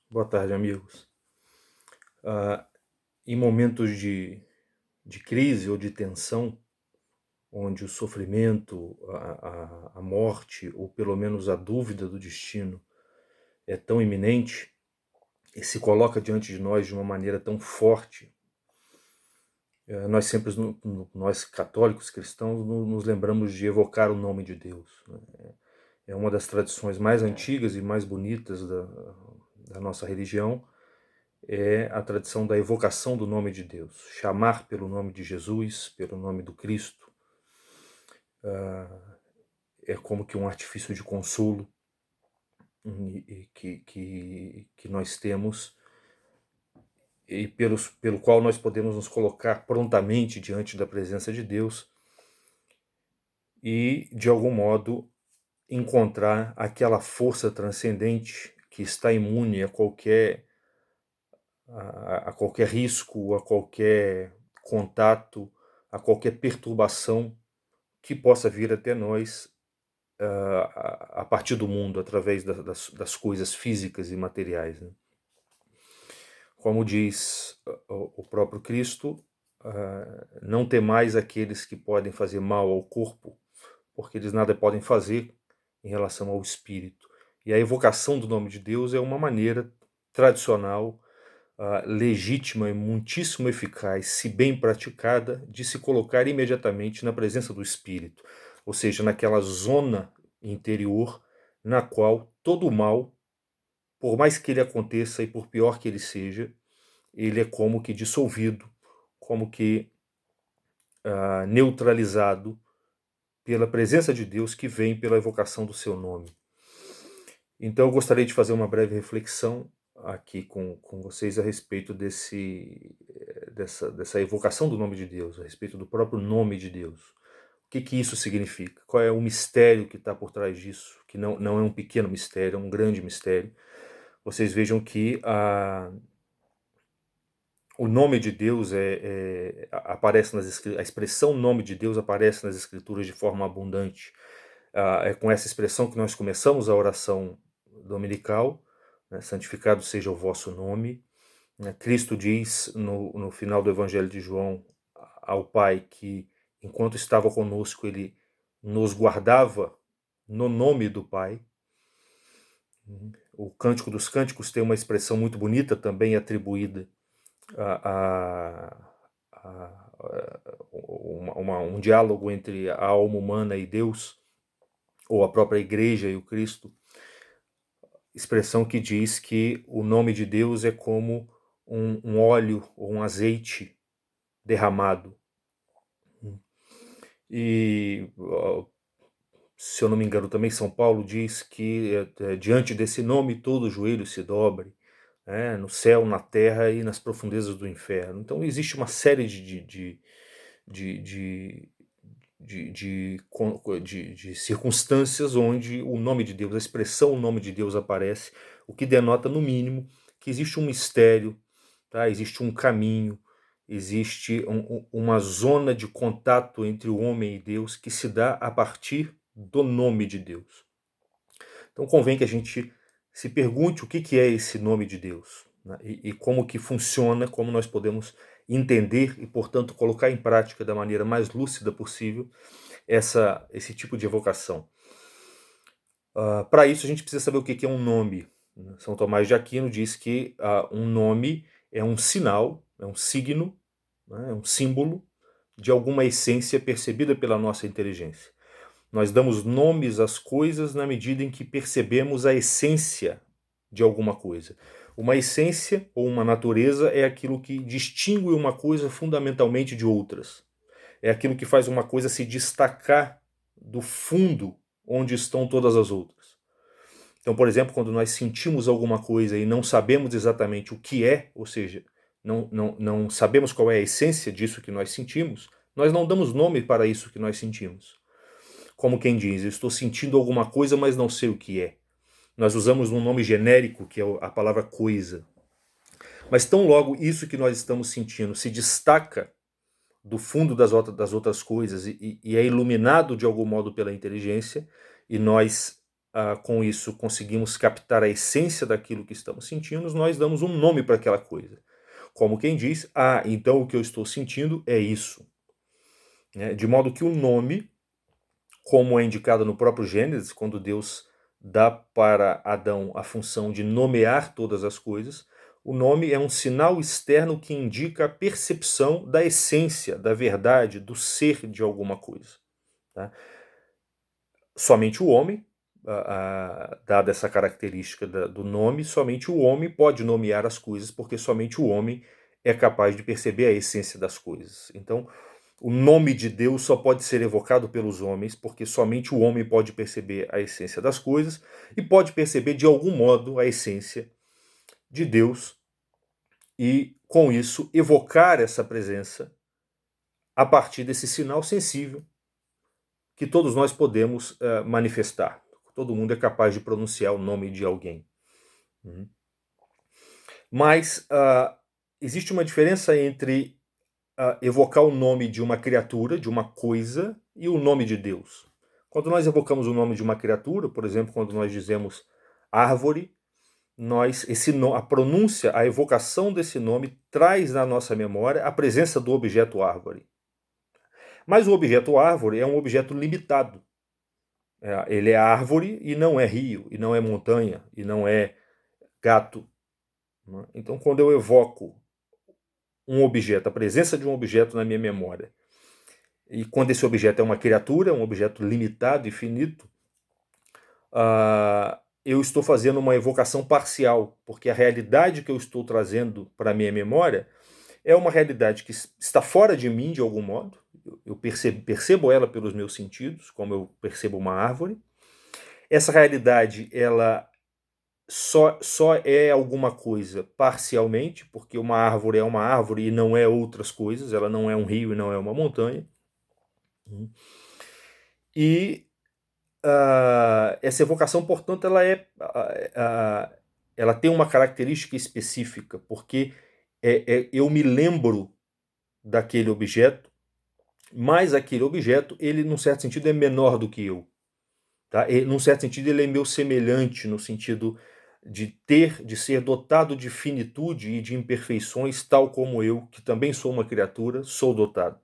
Boa tarde, amigos. Em momentos de crise ou de tensão, onde o sofrimento, a morte, ou pelo menos a dúvida do destino é tão iminente e se coloca diante de nós de uma maneira tão forte, nós sempre, nós católicos cristãos, nos lembramos de evocar o nome de Deus, né? É uma das tradições mais antigas e mais bonitas da nossa religião, é a tradição da evocação do nome de Deus, chamar pelo nome de Jesus, pelo nome do Cristo. É como que um artifício de consolo que nós temos e pelo qual nós podemos nos colocar prontamente diante da presença de Deus e, de algum modo, encontrar aquela força transcendente que está imune a qualquer risco, a qualquer contato, a qualquer perturbação que possa vir até nós a partir do mundo, através das coisas físicas e materiais, né? Como diz o próprio Cristo, não temais aqueles que podem fazer mal ao corpo, porque eles nada podem fazer em relação ao espírito. E a evocação do nome de Deus é uma maneira tradicional, legítima e muitíssimo eficaz, se bem praticada, de se colocar imediatamente na presença do Espírito, ou seja, naquela zona interior na qual todo o mal, por mais que ele aconteça e por pior que ele seja, ele é como que dissolvido, como que neutralizado pela presença de Deus que vem pela evocação do seu nome. Então eu gostaria de fazer uma breve reflexão aqui com vocês a respeito dessa evocação do nome de Deus, a respeito do próprio nome de Deus. O que isso significa? Qual é o mistério que está por trás disso? Que não é um pequeno mistério, é um grande mistério. Vocês vejam que o nome de Deus aparece a expressão nome de Deus aparece nas Escrituras de forma abundante. É com essa expressão que nós começamos a oração dominical, né? Santificado seja o vosso nome. Cristo diz no final do Evangelho de João ao Pai que, enquanto estava conosco, Ele nos guardava no nome do Pai. O Cântico dos Cânticos tem uma expressão muito bonita também atribuída um diálogo entre a alma humana e Deus, ou a própria igreja e o Cristo, expressão que diz que o nome de Deus é como um óleo ou um azeite derramado. E, se eu não me engano, também São Paulo diz que diante desse nome todo joelho se dobre, no céu, na terra e nas profundezas do inferno. Então existe uma série de circunstâncias onde o nome de Deus, a expressão o nome de Deus aparece, o que denota, no mínimo, que existe um mistério, tá? Existe um caminho, existe uma zona de contato entre o homem e Deus que se dá a partir do nome de Deus. Então convém que a gente se pergunte o que é esse nome de Deus, né? E como que funciona, como nós podemos entender e, portanto, colocar em prática da maneira mais lúcida possível esse tipo de evocação. Para isso a gente precisa saber o que é um nome. São Tomás de Aquino diz que um nome é um sinal, é um signo, né, é um símbolo de alguma essência percebida pela nossa inteligência. Nós damos nomes às coisas na medida em que percebemos a essência de alguma coisa. Uma essência ou uma natureza é aquilo que distingue uma coisa fundamentalmente de outras. É aquilo que faz uma coisa se destacar do fundo onde estão todas as outras. Então, por exemplo, quando nós sentimos alguma coisa e não sabemos exatamente o que é, ou seja, não sabemos qual é a essência disso que nós sentimos, nós não damos nome para isso que nós sentimos. Como quem diz, eu estou sentindo alguma coisa, mas não sei o que é. Nós usamos um nome genérico, que é a palavra coisa. Mas tão logo isso que nós estamos sentindo se destaca do fundo das outras coisas e é iluminado de algum modo pela inteligência, e nós com isso conseguimos captar a essência daquilo que estamos sentindo, nós damos um nome para aquela coisa. Como quem diz, então o que eu estou sentindo é isso. De modo que o nome, como é indicado no próprio Gênesis, quando Deus dá para Adão a função de nomear todas as coisas, o nome é um sinal externo que indica a percepção da essência, da verdade, do ser de alguma coisa. Tá? Somente o homem, dada essa característica do nome, somente o homem pode nomear as coisas, porque somente o homem é capaz de perceber a essência das coisas. Então, o nome de Deus só pode ser evocado pelos homens, porque somente o homem pode perceber a essência das coisas e pode perceber de algum modo a essência de Deus e, com isso, evocar essa presença a partir desse sinal sensível que todos nós podemos manifestar. Todo mundo é capaz de pronunciar o nome de alguém. Mas existe uma diferença entre evocar o nome de uma criatura, de uma coisa, e o nome de Deus. Quando nós evocamos o nome de uma criatura, por exemplo, quando nós dizemos árvore, a pronúncia, a evocação desse nome traz na nossa memória a presença do objeto árvore. Mas o objeto árvore é um objeto limitado. Ele é árvore e não é rio, e não é montanha, e não é gato. Então, quando eu evoco um objeto, a presença de um objeto na minha memória, e quando esse objeto é uma criatura, um objeto limitado e finito, eu estou fazendo uma evocação parcial, porque a realidade que eu estou trazendo para a minha memória é uma realidade que está fora de mim de algum modo. Eu percebo ela pelos meus sentidos, como eu percebo uma árvore. Essa realidade, ela só é alguma coisa parcialmente, porque uma árvore é uma árvore e não é outras coisas, ela não é um rio e não é uma montanha. E essa evocação, portanto, ela tem uma característica específica, porque eu me lembro daquele objeto, mas aquele objeto, ele, num certo sentido, é menor do que eu. Tá? Num certo sentido, ele é meu semelhante, no sentido de ser dotado de finitude e de imperfeições, tal como eu, que também sou uma criatura, sou dotado.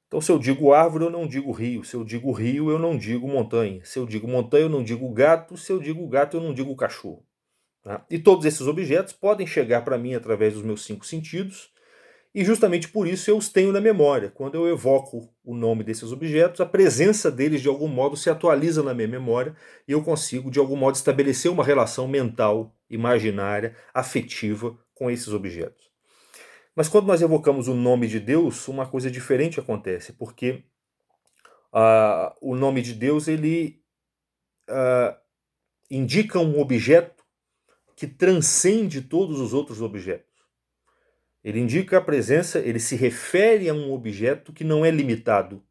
Então, se eu digo árvore, eu não digo rio. Se eu digo rio, eu não digo montanha. Se eu digo montanha, eu não digo gato. Se eu digo gato, eu não digo cachorro. Tá? E todos esses objetos podem chegar para mim através dos meus 5 sentidos, e justamente por isso eu os tenho na memória. Quando eu evoco o nome desses objetos, a presença deles de algum modo se atualiza na minha memória e eu consigo de algum modo estabelecer uma relação mental, imaginária, afetiva com esses objetos. Mas quando nós evocamos o nome de Deus, uma coisa diferente acontece, porque o nome de Deus, ele indica um objeto que transcende todos os outros objetos. Ele indica a presença, ele se refere a um objeto que não é limitado.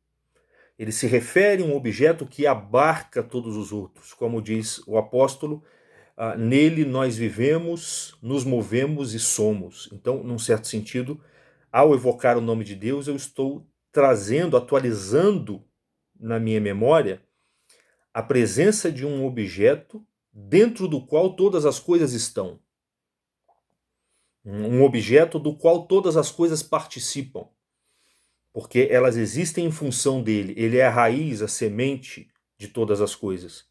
Ele se refere a um objeto que abarca todos os outros. Como diz o apóstolo, nele nós vivemos, nos movemos e somos. Então, num certo sentido, ao evocar o nome de Deus, eu estou trazendo, atualizando na minha memória a presença de um objeto dentro do qual todas as coisas estão. Um objeto do qual todas as coisas participam, porque elas existem em função dele. Ele é a raiz, a semente de todas as coisas.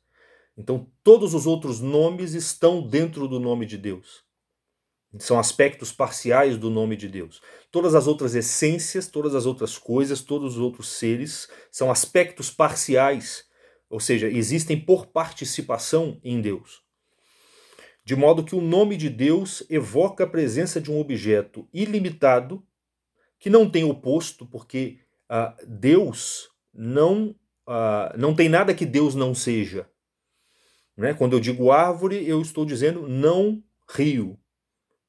Então, todos os outros nomes estão dentro do nome de Deus. São aspectos parciais do nome de Deus. Todas as outras essências, todas as outras coisas, todos os outros seres são aspectos parciais, ou seja, existem por participação em Deus. De modo que o nome de Deus evoca a presença de um objeto ilimitado, que não tem oposto, porque Deus não tem nada que Deus não seja. Né? Quando eu digo árvore, eu estou dizendo não rio.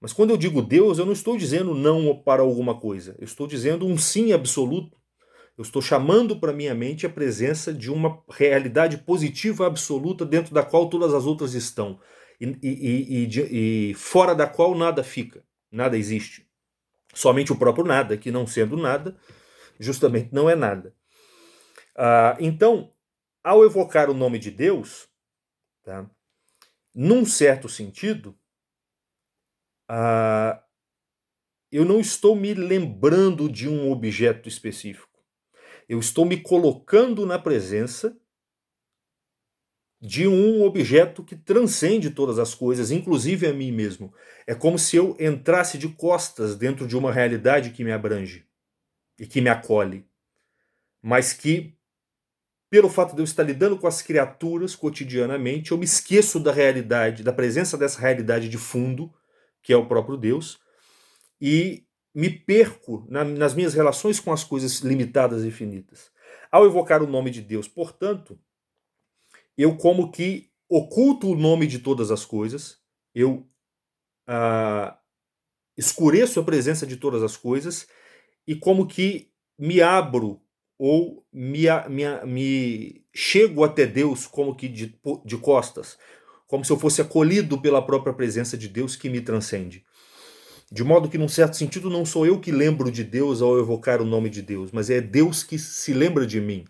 Mas quando eu digo Deus, eu não estou dizendo não para alguma coisa. Eu estou dizendo um sim absoluto. Eu estou chamando para minha mente a presença de uma realidade positiva absoluta dentro da qual todas as outras estão. E fora da qual nada fica, nada existe. Somente o próprio nada, que não sendo nada, justamente não é nada. Então, ao evocar o nome de Deus, Tá? Num certo sentido, eu não estou me lembrando de um objeto específico. Eu estou me colocando na presença de um objeto que transcende todas as coisas, inclusive a mim mesmo. É como se eu entrasse de costas dentro de uma realidade que me abrange e que me acolhe, mas que, pelo fato de eu estar lidando com as criaturas cotidianamente, eu me esqueço da realidade, da presença dessa realidade de fundo, que é o próprio Deus, e me perco nas minhas relações com as coisas limitadas e finitas. Ao evocar o nome de Deus, portanto, eu como que oculto o nome de todas as coisas, eu escureço a presença de todas as coisas e como que me abro ou me chego até Deus como que de costas, como se eu fosse acolhido pela própria presença de Deus que me transcende. De modo que, num certo sentido, não sou eu que lembro de Deus ao evocar o nome de Deus, mas é Deus que se lembra de mim.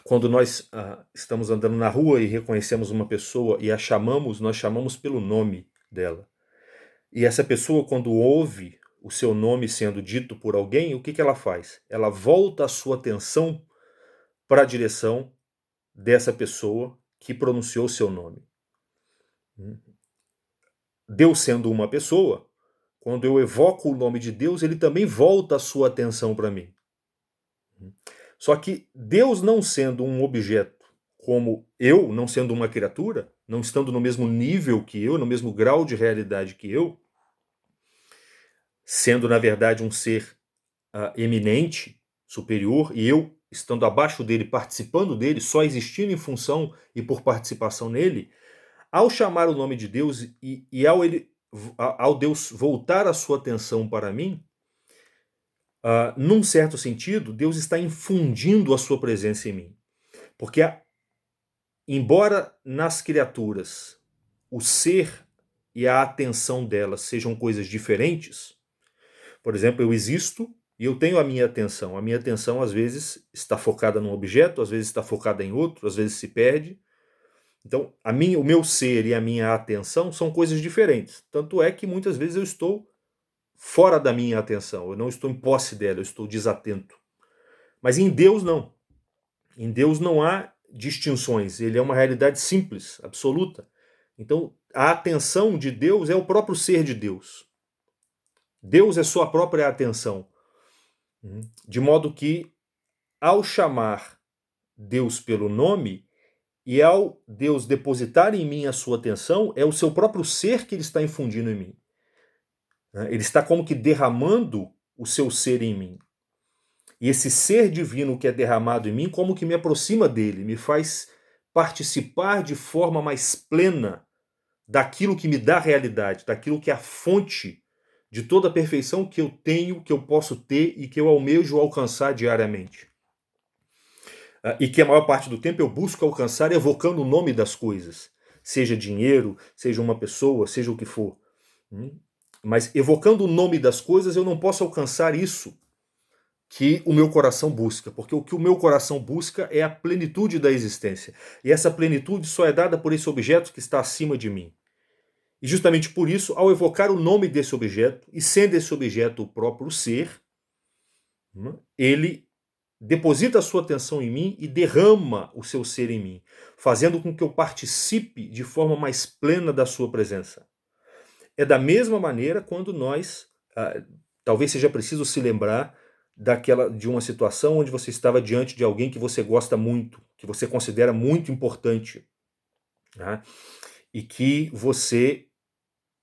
Quando nós estamos andando na rua e reconhecemos uma pessoa e a chamamos, nós chamamos pelo nome dela. E essa pessoa, quando ouve o seu nome sendo dito por alguém, o que ela faz? Ela volta a sua atenção para a direção dessa pessoa que pronunciou o seu nome. Deus sendo uma pessoa, quando eu evoco o nome de Deus, ele também volta a sua atenção para mim. Só que Deus não sendo um objeto, como eu, não sendo uma criatura, não estando no mesmo nível que eu, no mesmo grau de realidade que eu, sendo na verdade um ser eminente, superior, e eu estando abaixo dele, participando dele, só existindo em função e por participação nele, ao chamar o nome de Deus e ao Deus voltar a sua atenção para mim, num certo sentido, Deus está infundindo a sua presença em mim. Porque, embora nas criaturas o ser e a atenção delas sejam coisas diferentes, por exemplo, eu existo e eu tenho a minha atenção. A minha atenção, às vezes, está focada num objeto, às vezes está focada em outro, às vezes se perde. Então, o meu ser e a minha atenção são coisas diferentes. Tanto é que muitas vezes eu estou fora da minha atenção, eu não estou em posse dela, eu estou desatento. Mas em Deus não. Em Deus não há distinções, ele é uma realidade simples, absoluta. Então, a atenção de Deus é o próprio ser de Deus. Deus é sua própria atenção. De modo que, ao chamar Deus pelo nome, e ao Deus depositar em mim a sua atenção, é o seu próprio ser que ele está infundindo em mim. Ele está como que derramando o seu ser em mim. E esse ser divino que é derramado em mim, como que me aproxima dele, me faz participar de forma mais plena daquilo que me dá realidade, daquilo que é a fonte de toda a perfeição que eu tenho, que eu posso ter e que eu almejo alcançar diariamente. E que a maior parte do tempo eu busco alcançar evocando o nome das coisas, seja dinheiro, seja uma pessoa, seja o que for. Mas evocando o nome das coisas eu não posso alcançar isso que o meu coração busca, porque o que o meu coração busca é a plenitude da existência. E essa plenitude só é dada por esse objeto que está acima de mim. E justamente por isso, ao evocar o nome desse objeto, e sendo esse objeto o próprio ser, ele deposita a sua atenção em mim e derrama o seu ser em mim, fazendo com que eu participe de forma mais plena da sua presença. É da mesma maneira quando nós, talvez seja preciso se lembrar de uma situação onde você estava diante de alguém que você gosta muito, que você considera muito importante, né? E que você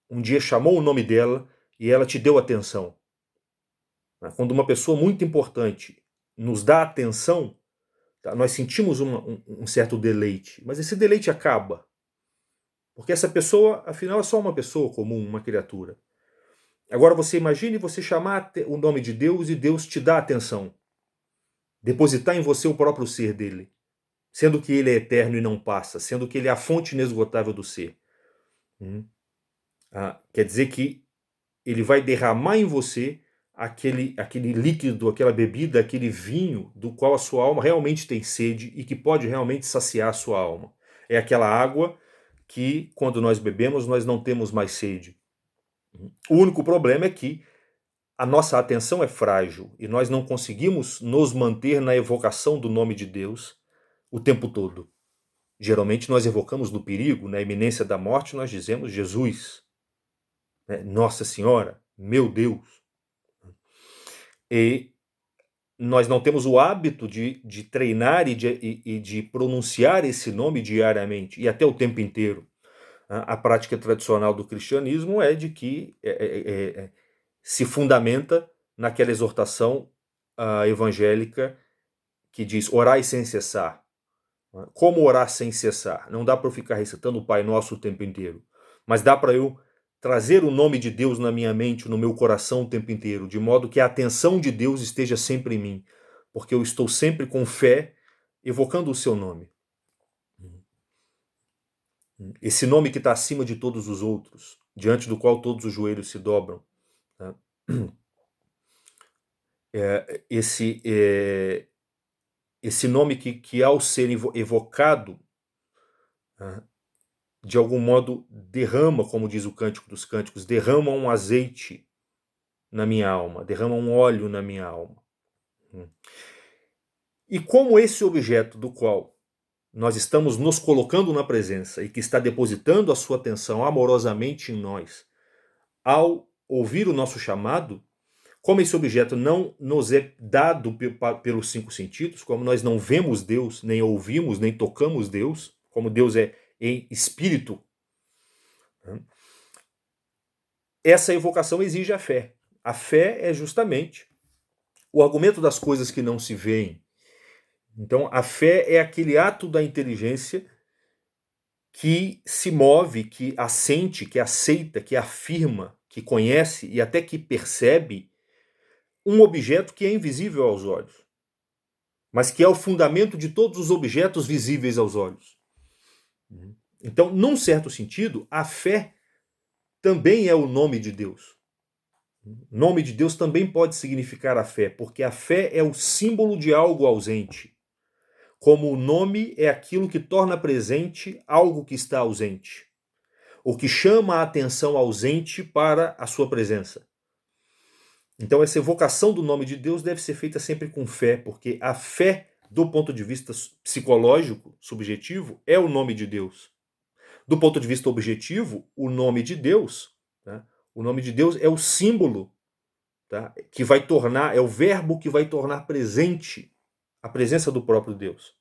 um dia chamou o nome dela e ela te deu atenção. Quando uma pessoa muito importante nos dá atenção, nós sentimos um certo deleite, mas esse deleite acaba. Porque essa pessoa, afinal, é só uma pessoa comum, uma criatura. Agora você imagine você chamar o nome de Deus e Deus te dá atenção. Depositar em você o próprio ser dele. Sendo que ele é eterno e não passa. Sendo que ele é a fonte inesgotável do ser. Quer dizer que ele vai derramar em você aquele líquido, aquela bebida, aquele vinho do qual a sua alma realmente tem sede e que pode realmente saciar a sua alma. É aquela água que, quando nós bebemos, nós não temos mais sede. O único problema é que a nossa atenção é frágil e nós não conseguimos nos manter na evocação do nome de Deus o tempo todo. Geralmente nós evocamos no perigo, na iminência da morte, nós dizemos Jesus, né? Nossa Senhora, meu Deus. E nós não temos o hábito de treinar e de pronunciar esse nome diariamente e até o tempo inteiro. A prática tradicional do cristianismo é de que se fundamenta naquela exortação evangélica que diz orai sem cessar. Como orar sem cessar? Não dá para eu ficar recitando o Pai Nosso o tempo inteiro, mas dá para eu trazer o nome de Deus na minha mente, no meu coração o tempo inteiro, de modo que a atenção de Deus esteja sempre em mim, porque eu estou sempre com fé evocando o seu nome. Esse nome que está acima de todos os outros, diante do qual todos os joelhos se dobram. Tá? Esse nome que ao ser evocado, de algum modo derrama, como diz o Cântico dos Cânticos, derrama um azeite na minha alma, derrama um óleo na minha alma. E como esse objeto do qual nós estamos nos colocando na presença e que está depositando a sua atenção amorosamente em nós, ao ouvir o nosso chamado, como esse objeto não nos é dado pelos 5 sentidos, como nós não vemos Deus, nem ouvimos, nem tocamos Deus, como Deus é em espírito, essa evocação exige a fé. A fé é justamente o argumento das coisas que não se veem. Então, a fé é aquele ato da inteligência que se move, que assente, que aceita, que afirma, que conhece e até que percebe um objeto que é invisível aos olhos, mas que é o fundamento de todos os objetos visíveis aos olhos. Então, num certo sentido, a fé também é o nome de Deus. O nome de Deus também pode significar a fé, porque a fé é o símbolo de algo ausente. Como o nome é aquilo que torna presente algo que está ausente, ou que chama a atenção ausente para a sua presença. Então essa evocação do nome de Deus deve ser feita sempre com fé, porque a fé, do ponto de vista psicológico, subjetivo, é o nome de Deus. Do ponto de vista objetivo, o nome de Deus, tá? O nome de Deus é o símbolo, tá? Que vai tornar, é o verbo que vai tornar presente a presença do próprio Deus.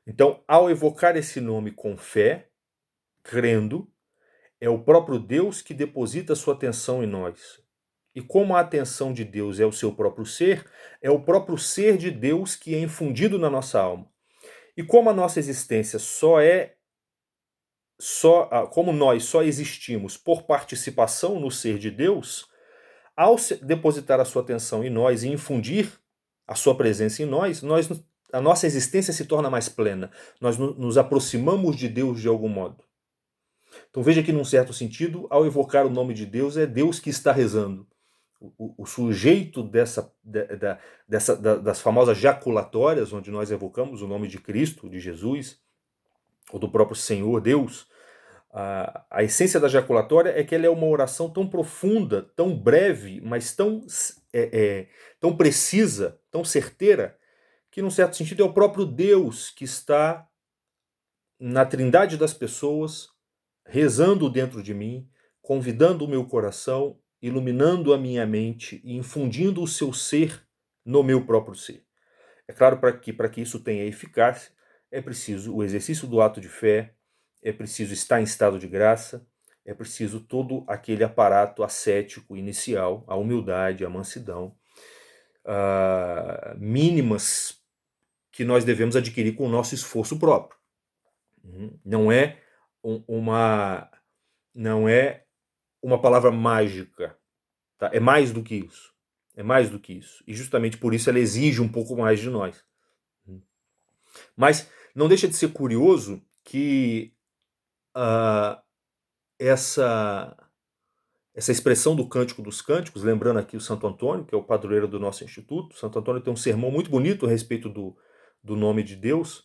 Então, ao evocar esse nome com fé, crendo, é o próprio Deus que deposita sua atenção em nós. E como a atenção de Deus é o seu próprio ser, é o próprio ser de Deus que é infundido na nossa alma. E como a nossa existência como nós só existimos por participação no ser de Deus, ao depositar a sua atenção em nós e infundir a sua presença em nós, a nossa existência se torna mais plena. Nós nos aproximamos de Deus de algum modo. Então veja que, num certo sentido, ao evocar o nome de Deus, é Deus que está rezando. O sujeito das famosas jaculatórias, onde nós evocamos o nome de Cristo, de Jesus, ou do próprio Senhor Deus, a essência da jaculatória é que ela é uma oração tão profunda, tão breve, mas tão precisa, tão certeira, que, num certo sentido, é o próprio Deus que está na trindade das pessoas, rezando dentro de mim, convidando o meu coração, iluminando a minha mente e infundindo o seu ser no meu próprio ser. É claro para que isso tenha eficácia, é preciso o exercício do ato de fé, é preciso estar em estado de graça, é preciso todo aquele aparato ascético inicial, a humildade, a mansidão, mínimas que nós devemos adquirir com o nosso esforço próprio. Não é uma palavra mágica, tá? É mais do que isso. É mais do que isso. E justamente por isso ela exige um pouco mais de nós. Mas não deixa de ser curioso que essa essa expressão do Cântico dos Cânticos, lembrando aqui o Santo Antônio, que é o padroeiro do nosso instituto. Santo Antônio tem um sermão muito bonito a respeito do nome de Deus,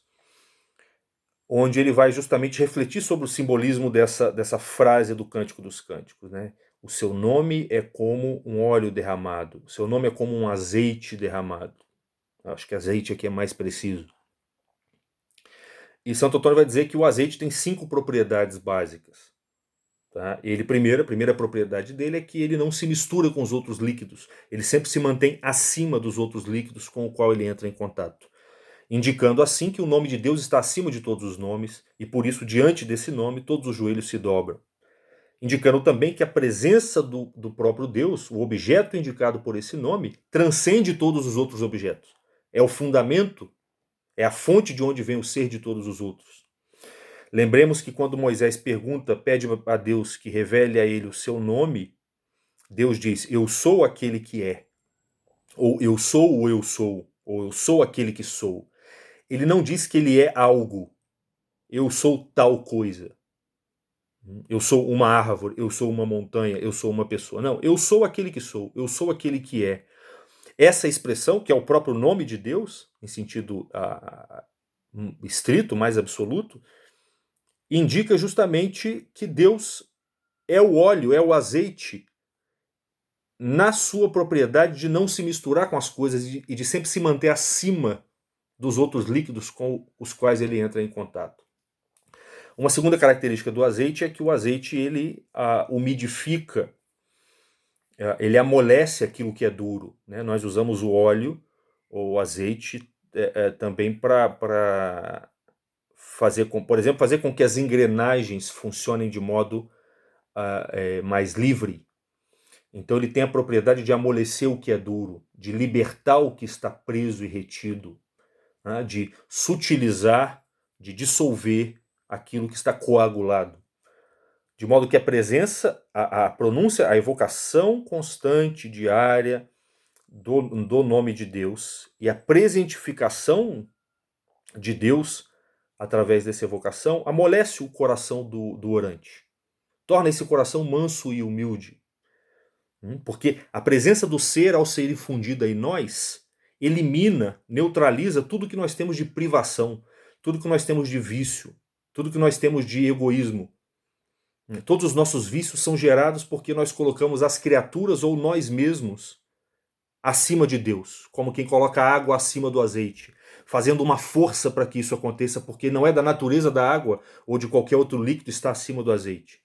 onde ele vai justamente refletir sobre o simbolismo dessa frase do Cântico dos Cânticos, né? O seu nome é como um óleo derramado, o seu nome é como um azeite derramado. Acho que azeite aqui é mais preciso. E Santo Antônio vai dizer que o azeite tem 5 propriedades básicas. Tá? A primeira propriedade dele é que ele não se mistura com os outros líquidos. Ele sempre se mantém acima dos outros líquidos com o qual ele entra em contato. Indicando assim que o nome de Deus está acima de todos os nomes, e por isso, diante desse nome, todos os joelhos se dobram. Indicando também que a presença do próprio Deus, o objeto indicado por esse nome, transcende todos os outros objetos. É o fundamento, é a fonte de onde vem o ser de todos os outros. Lembremos que quando Moisés pede a Deus que revele a ele o seu nome, Deus diz: eu sou aquele que é, ou eu sou ou eu sou aquele que sou. Ele não diz que ele é algo, eu sou tal coisa. Eu sou uma árvore, eu sou uma montanha, eu sou uma pessoa. Não, eu sou aquele que sou, eu sou aquele que é. Essa expressão, que é o próprio nome de Deus, em sentido estrito, mais absoluto, indica justamente que Deus é o óleo, é o azeite, na sua propriedade de não se misturar com as coisas e de sempre se manter acima dos outros líquidos com os quais ele entra em contato. Uma segunda característica do azeite é que o azeite ele umidifica, ele amolece aquilo que é duro, né? Nós usamos o óleo ou o azeite também para fazer, por exemplo, fazer com que as engrenagens funcionem de modo mais livre. Então ele tem a propriedade de amolecer o que é duro, de libertar o que está preso e retido, né? De sutilizar, de dissolver aquilo que está coagulado. De modo que a presença, a pronúncia, a evocação constante, diária do nome de Deus e a presentificação de Deus através dessa evocação amolece o coração do orante. Torna esse coração manso e humilde. Porque a presença do ser, ao ser infundida em nós, elimina, neutraliza tudo que nós temos de privação, tudo que nós temos de vício, tudo que nós temos de egoísmo. Todos os nossos vícios são gerados porque nós colocamos as criaturas ou nós mesmos acima de Deus, como quem coloca a água acima do azeite, fazendo uma força para que isso aconteça, porque não é da natureza da água ou de qualquer outro líquido estar acima do azeite.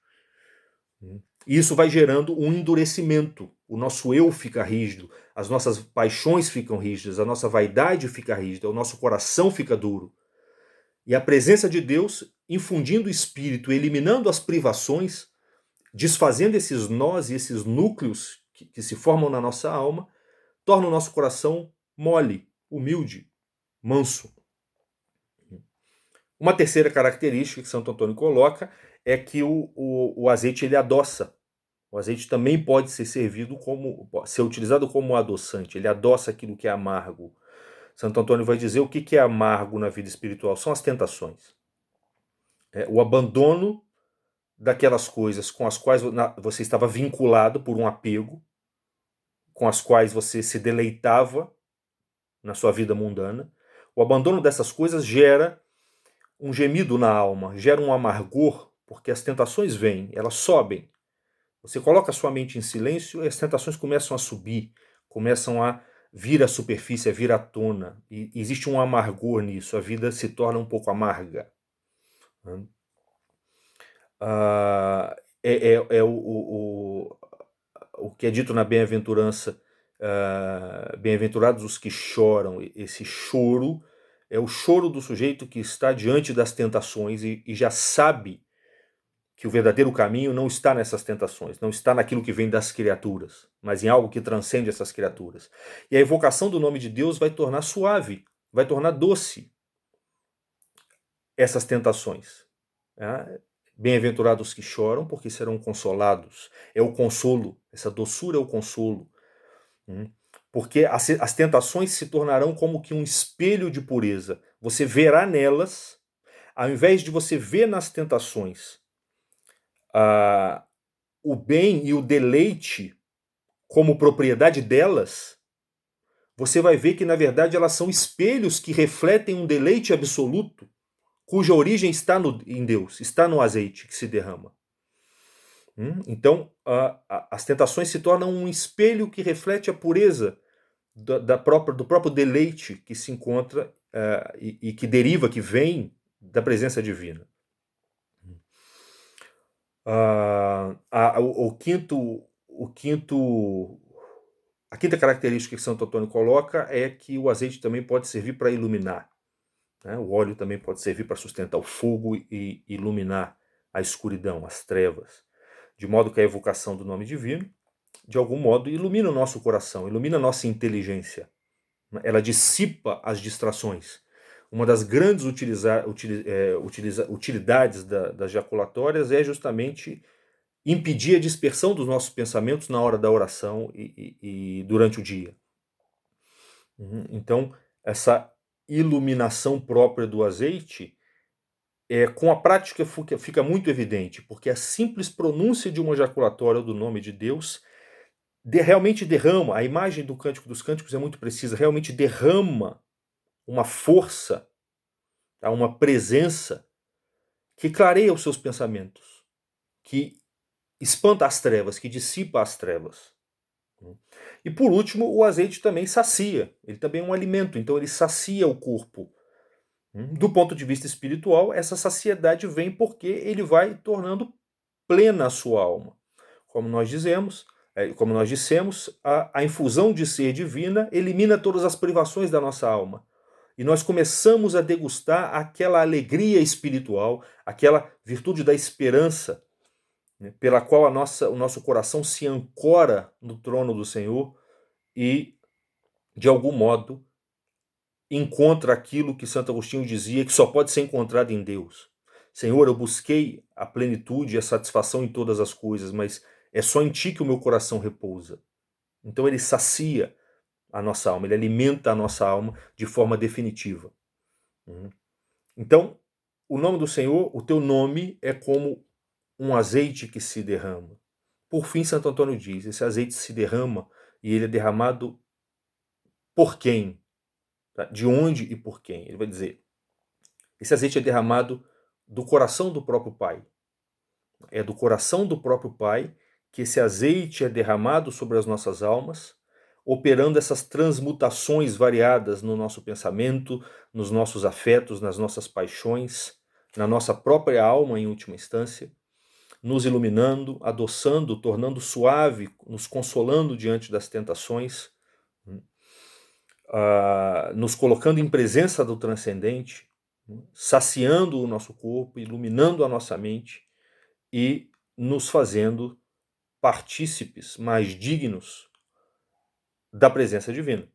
E isso vai gerando um endurecimento. O nosso eu fica rígido, as nossas paixões ficam rígidas, a nossa vaidade fica rígida, o nosso coração fica duro. E a presença de Deus, infundindo o espírito, eliminando as privações, desfazendo esses nós e esses núcleos que se formam na nossa alma, torna o nosso coração mole, humilde, manso. Uma terceira característica que Santo Antônio coloca é que o azeite ele adoça. O azeite também pode ser utilizado como adoçante. Ele adoça aquilo que é amargo. Santo Antônio vai dizer o que é amargo na vida espiritual. São as tentações. O abandono daquelas coisas com as quais você estava vinculado por um apego, com as quais você se deleitava na sua vida mundana. O abandono dessas coisas gera um gemido na alma, gera um amargor, porque as tentações vêm, elas sobem. Você coloca a sua mente em silêncio e as tentações começam a subir, começam a vir à superfície, a vir à tona. E existe um amargor nisso, a vida se torna um pouco amarga. O que é dito na bem-aventurança, bem-aventurados os que choram. Esse choro é o choro do sujeito que está diante das tentações e já sabe que o verdadeiro caminho não está nessas tentações, não está naquilo que vem das criaturas, mas em algo que transcende essas criaturas. E a evocação do nome de Deus vai tornar suave, vai tornar doce essas tentações. Bem-aventurados que choram, porque serão consolados. É o consolo, essa doçura é o consolo. Porque as tentações se tornarão como que um espelho de pureza. Você verá nelas, ao invés de você ver nas tentações o bem e o deleite como propriedade delas, você vai ver que, na verdade, elas são espelhos que refletem um deleite absoluto, cuja origem está em Deus, está no azeite que se derrama. Então, as tentações se tornam um espelho que reflete a pureza do próprio deleite que se encontra e que deriva, que vem da presença divina. A quinta característica que Santo Antônio coloca é que o azeite também pode servir para iluminar. Né? O óleo também pode servir para sustentar o fogo e iluminar a escuridão, as trevas. De modo que a evocação do nome divino, de algum modo, ilumina o nosso coração, ilumina a nossa inteligência. Ela dissipa as distrações. Uma das grandes utilidades das jaculatórias é justamente impedir a dispersão dos nossos pensamentos na hora da oração e durante o dia. Então, essa iluminação própria do azeite, com a prática fica muito evidente, porque a simples pronúncia de uma ejaculatória do nome de Deus realmente derrama, a imagem do Cântico dos Cânticos é muito precisa, realmente derrama uma força, uma presença que clareia os seus pensamentos, que espanta as trevas, que dissipa as trevas. E por último, o azeite também sacia, ele também é um alimento, então ele sacia o corpo. Do ponto de vista espiritual, essa saciedade vem porque ele vai tornando plena a sua alma. Como nós dissemos, a infusão de ser divina elimina todas as privações da nossa alma. E nós começamos a degustar aquela alegria espiritual, aquela virtude da esperança, né, pela qual o nosso coração se ancora no trono do Senhor e, de algum modo, encontra aquilo que Santo Agostinho dizia que só pode ser encontrado em Deus. Senhor, eu busquei a plenitude e a satisfação em todas as coisas, mas é só em Ti que o meu coração repousa. Então ele sacia a nossa alma, ele alimenta a nossa alma de forma definitiva. Então, o nome do Senhor, o teu nome é como um azeite que se derrama. Por fim, Santo Antônio diz, esse azeite se derrama e ele é derramado por quem? De onde e por quem? Ele vai dizer, esse azeite é derramado do coração do próprio Pai. É do coração do próprio Pai que esse azeite é derramado sobre as nossas almas, operando essas transmutações variadas no nosso pensamento, nos nossos afetos, nas nossas paixões, na nossa própria alma em última instância, nos iluminando, adoçando, tornando suave, nos consolando diante das tentações, nos colocando em presença do transcendente, saciando o nosso corpo, iluminando a nossa mente e nos fazendo partícipes mais dignos da presença divina.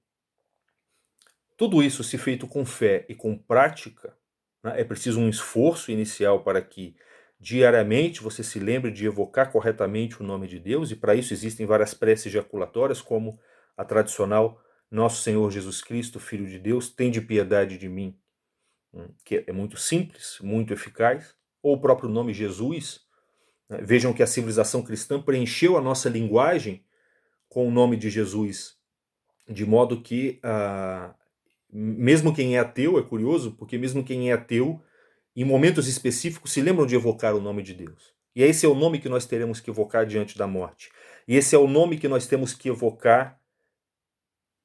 Tudo isso, se feito com fé e com prática, né, é preciso um esforço inicial para que diariamente você se lembre de evocar corretamente o nome de Deus, e para isso existem várias preces jaculatórias, como a tradicional Nosso Senhor Jesus Cristo, Filho de Deus, tende piedade de mim, que é muito simples, muito eficaz, ou o próprio nome Jesus. Vejam que a civilização cristã preencheu a nossa linguagem com o nome de Jesus, de modo que mesmo quem é ateu, é curioso, porque mesmo quem é ateu, em momentos específicos, se lembram de evocar o nome de Deus. E esse é o nome que nós teremos que evocar diante da morte. E esse é o nome que nós temos que evocar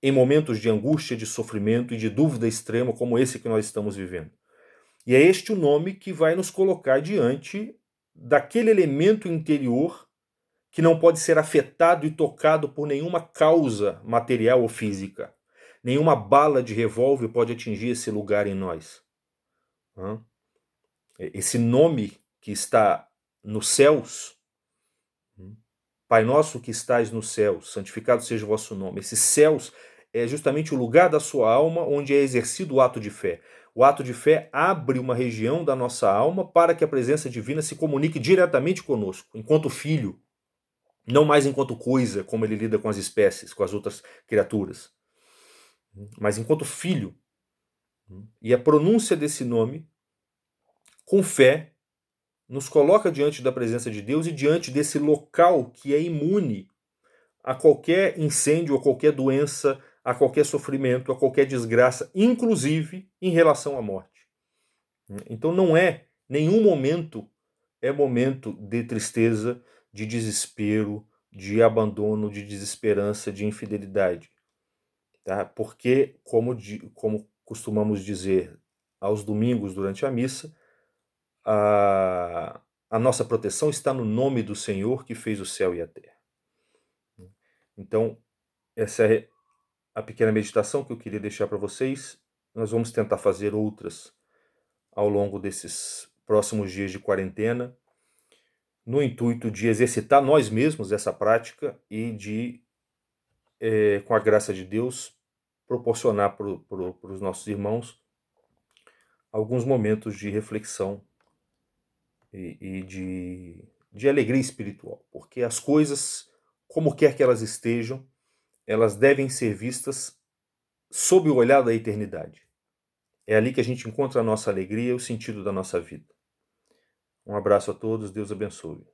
em momentos de angústia, de sofrimento e de dúvida extrema, como esse que nós estamos vivendo. E é este o nome que vai nos colocar diante daquele elemento interior que não pode ser afetado e tocado por nenhuma causa material ou física. Nenhuma bala de revólver pode atingir esse lugar em nós. Esse nome que está nos céus, Pai nosso que estais nos céus, santificado seja o vosso nome. Esses céus é justamente o lugar da sua alma onde é exercido o ato de fé. O ato de fé abre uma região da nossa alma para que a presença divina se comunique diretamente conosco, enquanto filho, não mais enquanto coisa, como ele lida com as espécies, com as outras criaturas, mas enquanto filho. E a pronúncia desse nome, com fé, nos coloca diante da presença de Deus e diante desse local que é imune a qualquer incêndio, a qualquer doença, a qualquer sofrimento, a qualquer desgraça, inclusive em relação à morte. Então não é nenhum momento é momento de tristeza, de desespero, de abandono, de desesperança, de infidelidade, tá? Porque, como costumamos dizer aos domingos durante a missa, a nossa proteção está no nome do Senhor que fez o céu e a terra. Então, essa é a pequena meditação que eu queria deixar para vocês. Nós vamos tentar fazer outras ao longo desses próximos dias de quarentena, no intuito de exercitar nós mesmos essa prática e de, com a graça de Deus, proporcionar para os nossos irmãos alguns momentos de reflexão e de alegria espiritual, porque as coisas, como quer que elas estejam, elas devem ser vistas sob o olhar da eternidade. É ali que a gente encontra a nossa alegria e o sentido da nossa vida. Um abraço a todos, Deus abençoe.